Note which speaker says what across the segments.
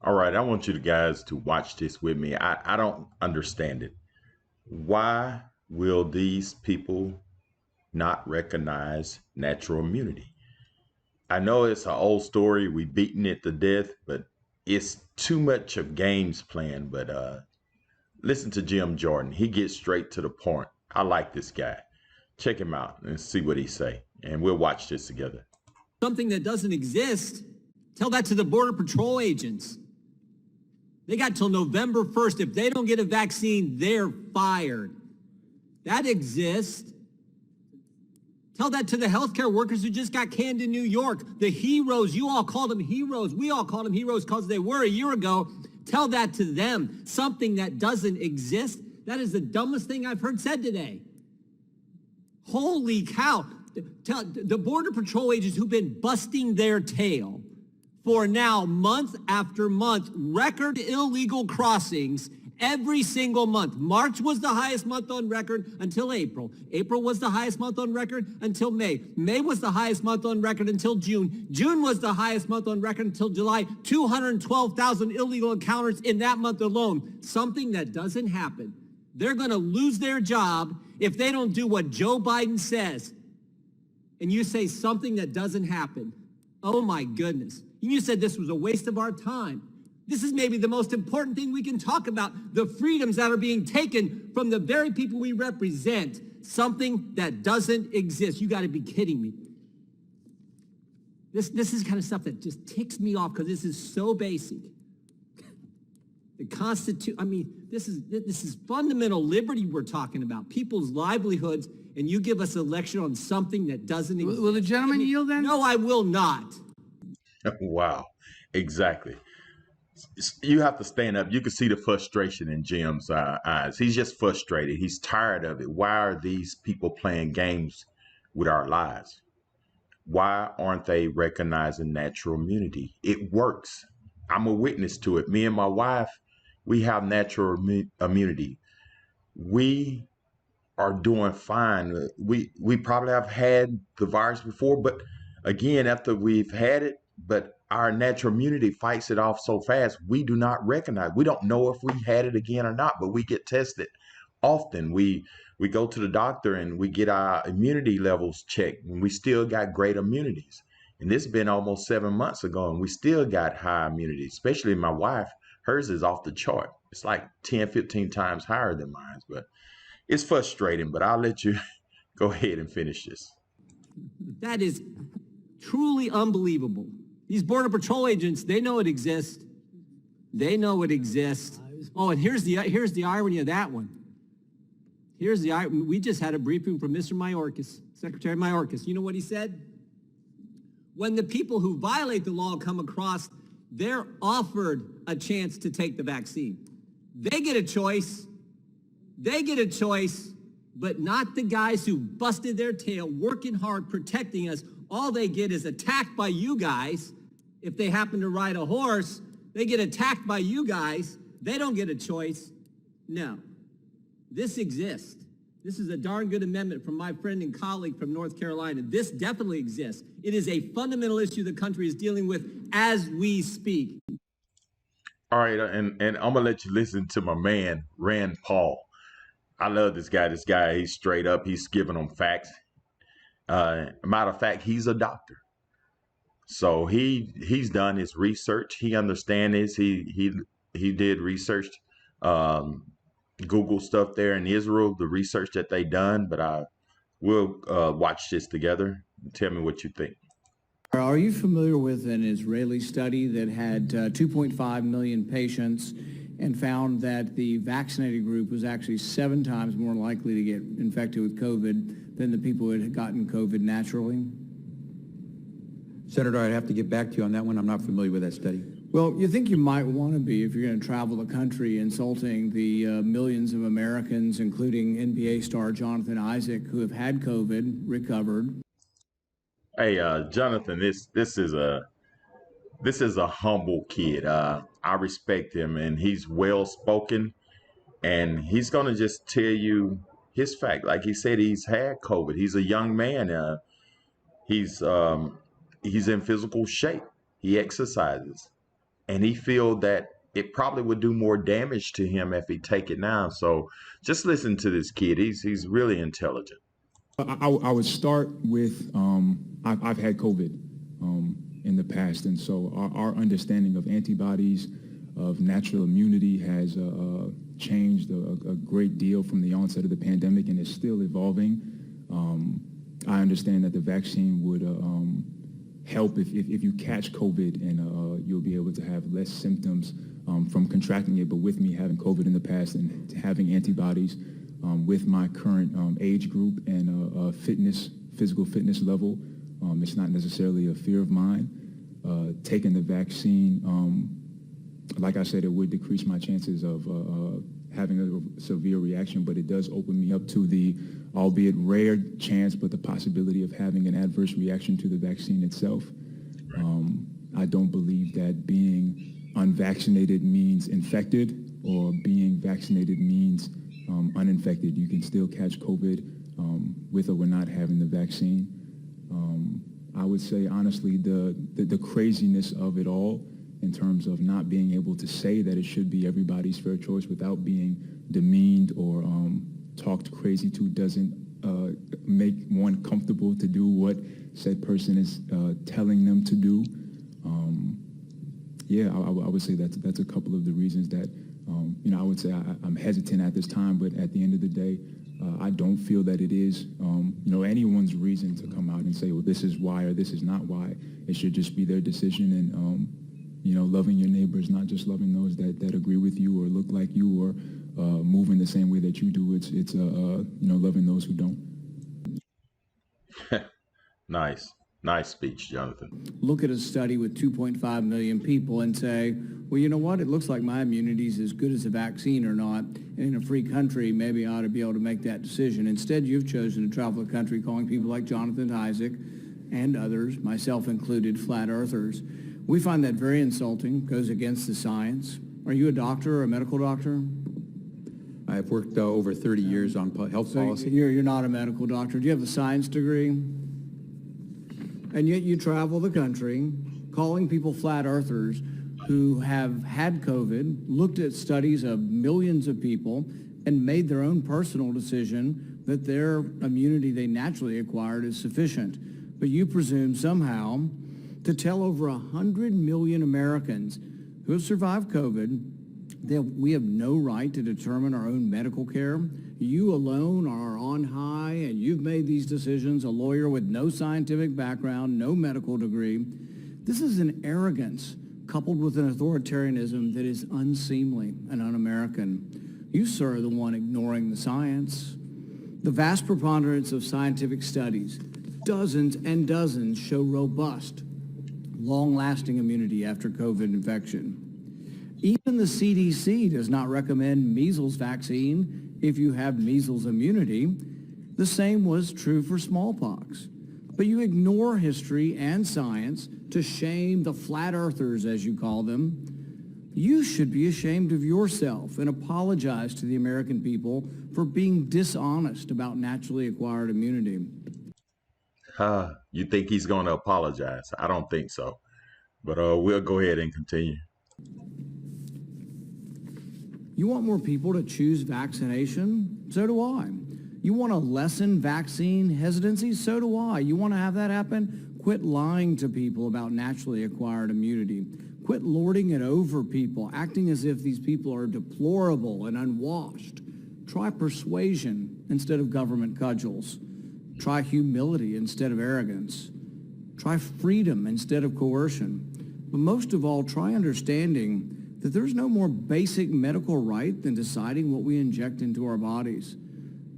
Speaker 1: All right, I want you guys to watch this with me. I don't understand it. Why will these people not recognize natural immunity? I know it's an old story. We beaten it to death, but it's too much of games playing. But listen to Jim Jordan. He gets straight to the point. I like this guy. Check him out and see what he say. And we'll watch this together.
Speaker 2: Something that doesn't exist, tell that to the Border Patrol agents. They got till November 1st. If they don't get a vaccine, they're fired. That exists. Tell that to the healthcare workers who just got canned in New York. The heroes, you all called them heroes. We all called them heroes because they were a year ago. Tell that to them. Something that doesn't exist. That is the dumbest thing I've heard said today. Holy cow. Tell the Border Patrol agents who've been busting their tail for now month after month, record illegal crossings every single month. March was the highest month on record until April. April was the highest month on record until May. May was the highest month on record until June. June was the highest month on record until July. 212,000 illegal encounters in that month alone. Something that doesn't happen. They're going to lose their job if they don't do what Joe Biden says. And you say something that doesn't happen. Oh my goodness. You said this was a waste of our time. This is maybe the most important thing we can talk about, the freedoms that are being taken from the very people we represent, something that doesn't exist. You got to be kidding me. This is the kind of stuff that just ticks me off because this is so basic. The Constitution, I mean, this is fundamental liberty we're talking about, people's livelihoods, and you give us a lecture on something that doesn't exist.
Speaker 3: Will the gentleman yield then?
Speaker 2: No, I will not.
Speaker 1: Wow, exactly. You have to stand up. You can see the frustration in Jim's eyes. He's just frustrated. He's tired of it. Why are these people playing games with our lives? Why aren't they recognizing natural immunity? It works. I'm a witness to it. Me and my wife, we have natural immunity. We are doing fine. We probably have had the virus before, but again, after we've had it, but our natural immunity fights it off so fast, we do not recognize. We don't know if we had it again or not, but we get tested often. We go to the doctor and we get our immunity levels checked, and we still got great immunities. And this has been almost 7 months ago, and we still got high immunity, especially my wife. Hers is off the chart. It's like 10, 15 times higher than mine, but it's frustrating, but I'll let you go ahead and finish this.
Speaker 2: That is truly unbelievable. These Border Patrol agents, they know it exists. They know it exists. Oh, and here's the irony of that one. We just had a briefing from Mr. Mayorkas, Secretary Mayorkas. You know what he said? When the people who violate the law come across, they're offered a chance to take the vaccine. They get a choice. They get a choice, but not the guys who busted their tail, working hard, protecting us. All they get is attacked by you guys. If they happen to ride a horse, they get attacked by you guys. They don't get a choice. No, this exists. This is a darn good amendment from my friend and colleague from North Carolina. This definitely exists. It is a fundamental issue the country is dealing with as we speak.
Speaker 1: All right, and I'm gonna let you listen to my man, Rand Paul. I love this guy. This guy, he's straight up. He's giving them facts. Matter of fact, he's a doctor. So he's done his research. He understands this. He did research, Google stuff there in Israel, the research that they done. But we'll watch this together. Tell me what you think.
Speaker 3: Are you familiar with an Israeli study that had 2.5 million patients and found that the vaccinated group was actually 7 times more likely to get infected with COVID than the people who had gotten COVID naturally?
Speaker 4: Senator, I'd have to get back to you on that one. I'm not familiar with that study.
Speaker 3: Well, you think you might want to be if you're going to travel the country insulting the millions of Americans, including NBA star Jonathan Isaac, who have had COVID, recovered.
Speaker 1: Hey, Jonathan, this is a humble kid. I respect him, and he's well spoken, and he's gonna just tell you his fact. Like he said, he's had COVID. He's a young man. He's in physical shape. He exercises. and he feel that it probably would do more damage to him if he take it now. So just listen to this kid. He's really intelligent.
Speaker 5: I would start with I've had COVID in the past, and so our understanding of antibodies, of natural immunity has changed a great deal from the onset of the pandemic, and is still evolving. I understand that the vaccine would help if you catch COVID, and you'll be able to have less symptoms from contracting it. But with me having COVID in the past and having antibodies with my current age group and physical fitness level, it's not necessarily a fear of mine. Taking the vaccine, like I said, it would decrease my chances of having a severe reaction, but it does open me up to the, albeit rare chance, but the possibility of having an adverse reaction to the vaccine itself. I don't believe that being unvaccinated means infected, or being vaccinated means uninfected. You can still catch COVID with or without having the vaccine. I would say, honestly, the craziness of it all, in terms of not being able to say that it should be everybody's fair choice without being demeaned or talked crazy to, doesn't make one comfortable to do what said person is telling them to do. I would say that's a couple of the reasons that, I would say I'm hesitant at this time, but at the end of the day, I don't feel that it is, anyone's reason to come out and say, well, this is why or this is not why. It should just be their decision, and, loving your neighbors, not just loving those that agree with you or look like you or move in the same way that you do. It's loving those who don't.
Speaker 1: Nice speech, Jonathan.
Speaker 3: Look at a study with 2.5 million people and say, well, you know what? It looks like my immunity is as good as a vaccine or not. And in a free country, maybe I ought to be able to make that decision. Instead, you've chosen to travel the country calling people like Jonathan Isaac and others, myself included, flat earthers. We find that very insulting, goes against the science. Are you a doctor or a medical doctor?
Speaker 4: I've worked over 30 years on health policy.
Speaker 3: You're not a medical doctor. Do you have a science degree? And yet you travel the country calling people flat earthers who have had COVID, looked at studies of millions of people, and made their own personal decision that their immunity they naturally acquired is sufficient. But you presume somehow to tell over 100 million Americans who have survived COVID that we have no right to determine our own medical care. You alone are on high, and you've made these decisions, a lawyer with no scientific background, no medical degree. This is an arrogance coupled with an authoritarianism that is unseemly and un-American. You, sir, are the one ignoring the science. The vast preponderance of scientific studies, dozens and dozens, show robust, long-lasting immunity after COVID infection. Even the CDC does not recommend measles vaccine if you have measles immunity. The same was true for smallpox. But you ignore history and science to shame the flat earthers, as you call them. You should be ashamed of yourself and apologize to the American people for being dishonest about naturally acquired immunity.
Speaker 1: You think he's going to apologize? I don't think so. But we'll go ahead and continue.
Speaker 3: You want more people to choose vaccination? So do I. You want to lessen vaccine hesitancy? So do I. You want to have that happen? Quit lying to people about naturally acquired immunity. Quit lording it over people, acting as if these people are deplorable and unwashed. Try persuasion instead of government cudgels. Try humility instead of arrogance. Try freedom instead of coercion. But most of all, try understanding that there's no more basic medical right than deciding what we inject into our bodies.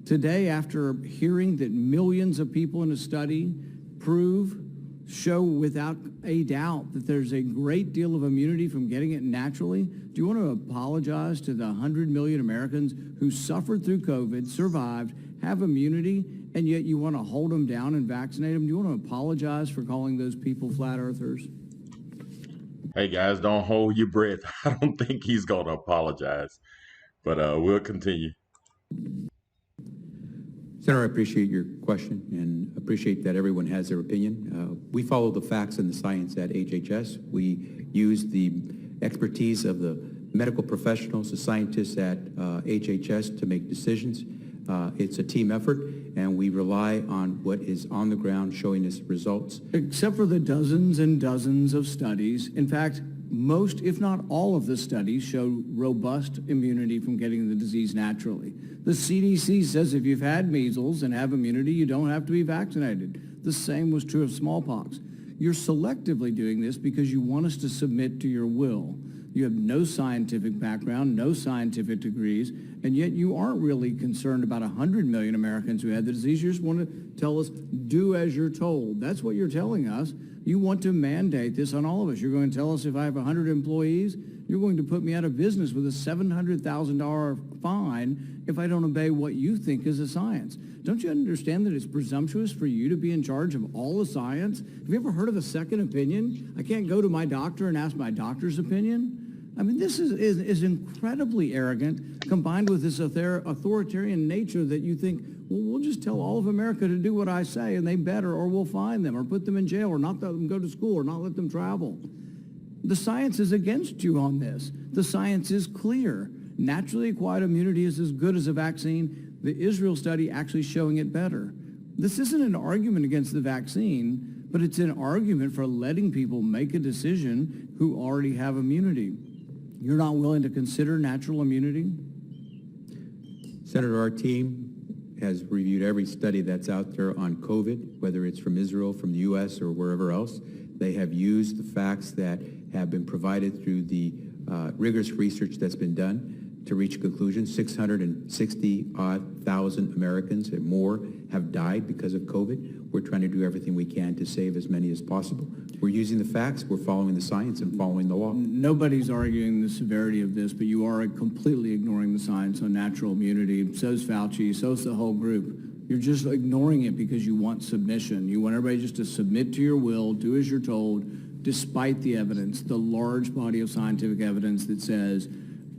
Speaker 3: Today, after hearing that millions of people in a study show without a doubt that there's a great deal of immunity from getting it naturally, do you want to apologize to the 100 million Americans who suffered through COVID, survived, have immunity, and yet you want to hold them down and vaccinate them? Do you want to apologize for calling those people flat earthers?
Speaker 1: Hey guys, don't hold your breath. I don't think he's going to apologize, but we'll continue.
Speaker 4: Senator, I appreciate your question and appreciate that everyone has their opinion. We follow the facts and the science at HHS. We use the expertise of the medical professionals, the scientists at HHS to make decisions. It's a team effort, and we rely on what is on the ground showing us results.
Speaker 3: Except for the dozens and dozens of studies. In fact, most, if not all of the studies show robust immunity from getting the disease naturally. The CDC says if you've had measles and have immunity, you don't have to be vaccinated. The same was true of smallpox. You're selectively doing this because you want us to submit to your will. You have no scientific background, no scientific degrees, and yet you aren't really concerned about 100 million Americans who had the disease. You just want to tell us, do as you're told. That's what you're telling us. You want to mandate this on all of us. You're going to tell us if I have 100 employees, you're going to put me out of business with a $700,000 fine if I don't obey what you think is the science. Don't you understand that it's presumptuous for you to be in charge of all the science? Have you ever heard of a second opinion? I can't go to my doctor and ask my doctor's opinion. I mean, this is incredibly arrogant, combined with this authoritarian nature that you think, well, we'll just tell all of America to do what I say, and they better, or we'll fine them, or put them in jail, or not let them go to school, or not let them travel. The science is against you on this. The science is clear. Naturally acquired immunity is as good as a vaccine. The Israel study actually showing it better. This isn't an argument against the vaccine, but it's an argument for letting people make a decision who already have immunity. You're not willing to consider natural immunity?
Speaker 4: Senator, our team has reviewed every study that's out there on COVID, whether it's from Israel, from the U.S., or wherever else. They have used the facts that have been provided through the rigorous research that's been done to reach a conclusion. 660,000 Americans and more have died because of COVID. We're trying to do everything we can to save as many as possible. We're using the facts, we're following the science, and following the law.
Speaker 3: Nobody's arguing the severity of this, but you are completely ignoring the science on natural immunity. So's Fauci, so's the whole group. You're just ignoring it because you want submission. You want everybody just to submit to your will, do as you're told, despite the evidence, the large body of scientific evidence that says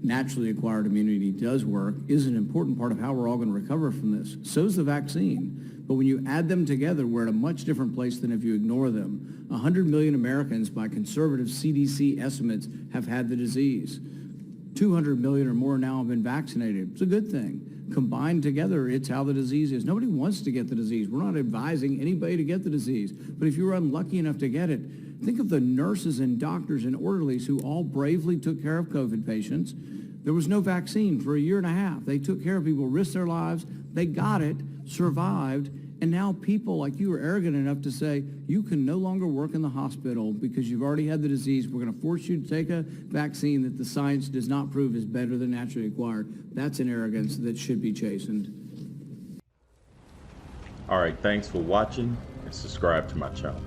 Speaker 3: naturally acquired immunity does work, is an important part of how we're all going to recover from this. So's the vaccine. But when you add them together, we're at a much different place than if you ignore them. 100 million Americans, by conservative CDC estimates, have had the disease. 200 million or more now have been vaccinated. It's a good thing. Combined together, it's how the disease is. Nobody wants to get the disease. We're not advising anybody to get the disease. But if you were unlucky enough to get it, think of the nurses and doctors and orderlies who all bravely took care of COVID patients. There was no vaccine for a year and a half. They took care of people, risked their lives. They got it, survived, and now people like you are arrogant enough to say, you can no longer work in the hospital because you've already had the disease. We're going to force you to take a vaccine that the science does not prove is better than naturally acquired. That's an arrogance that should be chastened.
Speaker 1: All right, thanks for watching and subscribe to my channel.